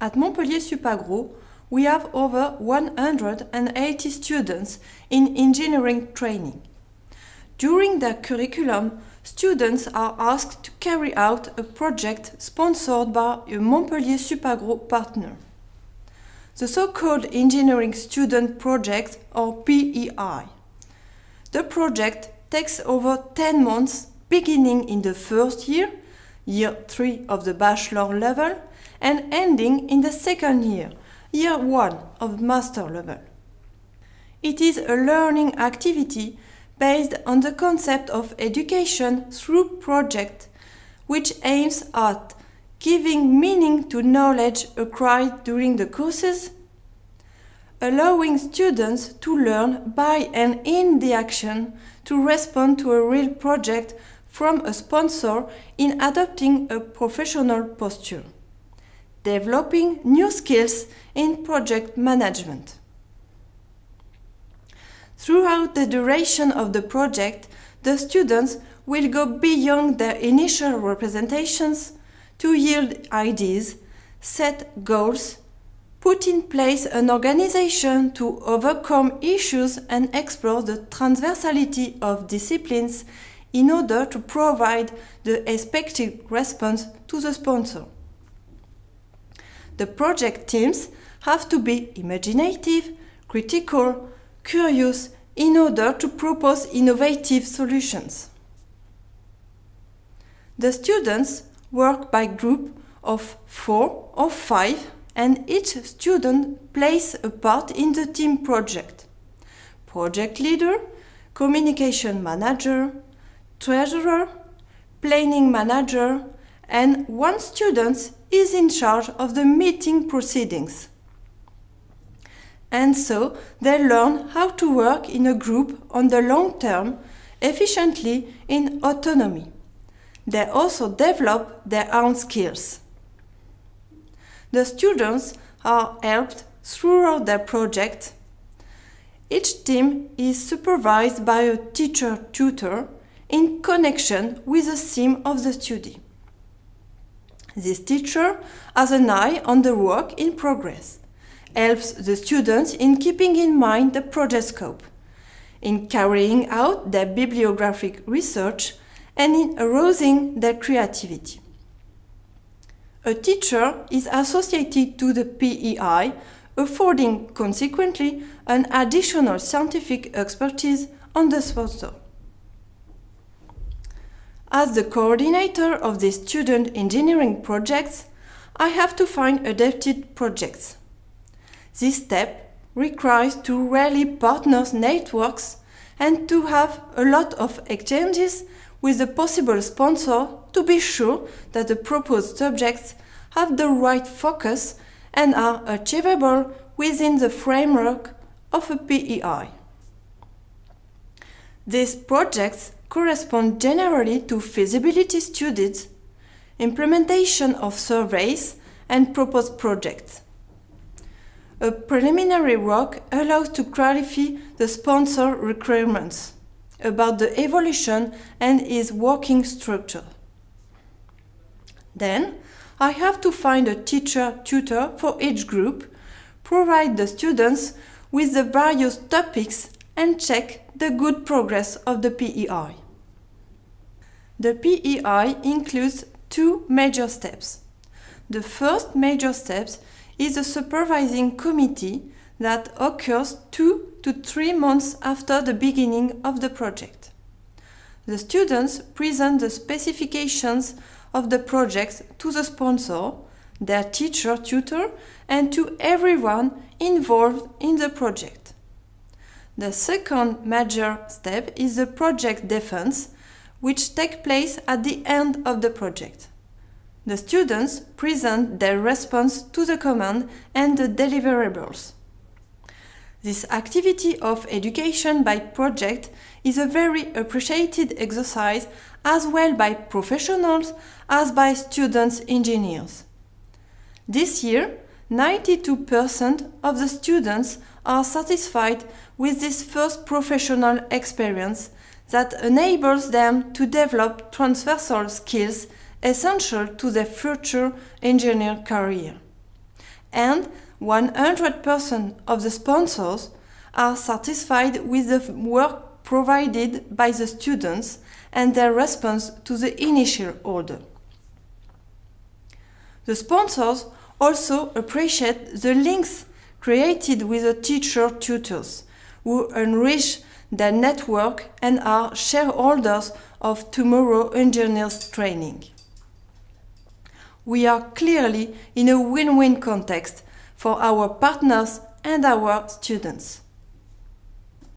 At Montpellier Supagro, we have over 180 students in engineering training. During their curriculum, students are asked to carry out a project sponsored by a Montpellier Supagro partner. The so-called Engineering Student Project, or PEI. The project takes over 10 months, beginning in the first year, year 3 of the bachelor level, and ending in the second year, year 1 of master level. It is a learning activity based on the concept of education through project, which aims at giving meaning to knowledge acquired during the courses, allowing students to learn by and in the action to respond to a real project from a sponsor in adopting a professional posture, developing new skills in project management. Throughout the duration of the project, the students will go beyond their initial representations to yield ideas, set goals, put in place an organization to overcome issues and explore the transversality of disciplines in order to provide the expected response to the sponsor. The project teams have to be imaginative, critical, curious in order to propose innovative solutions. The students work by group of 4 or 5, and each student plays a part in the team project. Project leader, communication manager, treasurer, planning manager, and one student is in charge of the meeting proceedings. And so they learn how to work in a group on the long term, efficiently in autonomy. They also develop their own skills. The students are helped throughout their project. Each team is supervised by a teacher-tutor in connection with the theme of the study. This teacher has an eye on the work in progress, helps the students in keeping in mind the project scope, in carrying out their bibliographic research, and in arousing their creativity. A teacher is associated to the PEI, affording consequently an additional scientific expertise on the sponsor. As the coordinator of these student engineering projects, I have to find adapted projects. This step requires to rally partners' networks and to have a lot of exchanges with the possible sponsor to be sure that the proposed subjects have the right focus and are achievable within the framework of a PEI. These projects correspond generally to feasibility studies, implementation of surveys, and proposed projects. A preliminary work allows to clarify the sponsor requirements about the evolution and its working structure. Then, I have to find a teacher-tutor for each group, provide the students with the various topics, and check the good progress of the PEI. The PEI includes 2 major steps. The first major step is a supervising committee that occurs 2 to 3 months after the beginning of the project. The students present the specifications of the project to the sponsor, their teacher-tutor, and to everyone involved in the project. The second major step is the project defense, which takes place at the end of the project. The students present their response to the command and the deliverables. This activity of education by project is a very appreciated exercise as well by professionals as by students engineers. This year, 92% of the students are satisfied with this first professional experience that enables them to develop transversal skills essential to their future engineer career. and 100% of the sponsors are satisfied with the work provided by the students and their response to the initial order. The sponsors also appreciate the links created with the teacher tutors, who enrich their network and are shareholders of Tomorrow Engineers training. We are clearly in a win-win context for our partners and our students.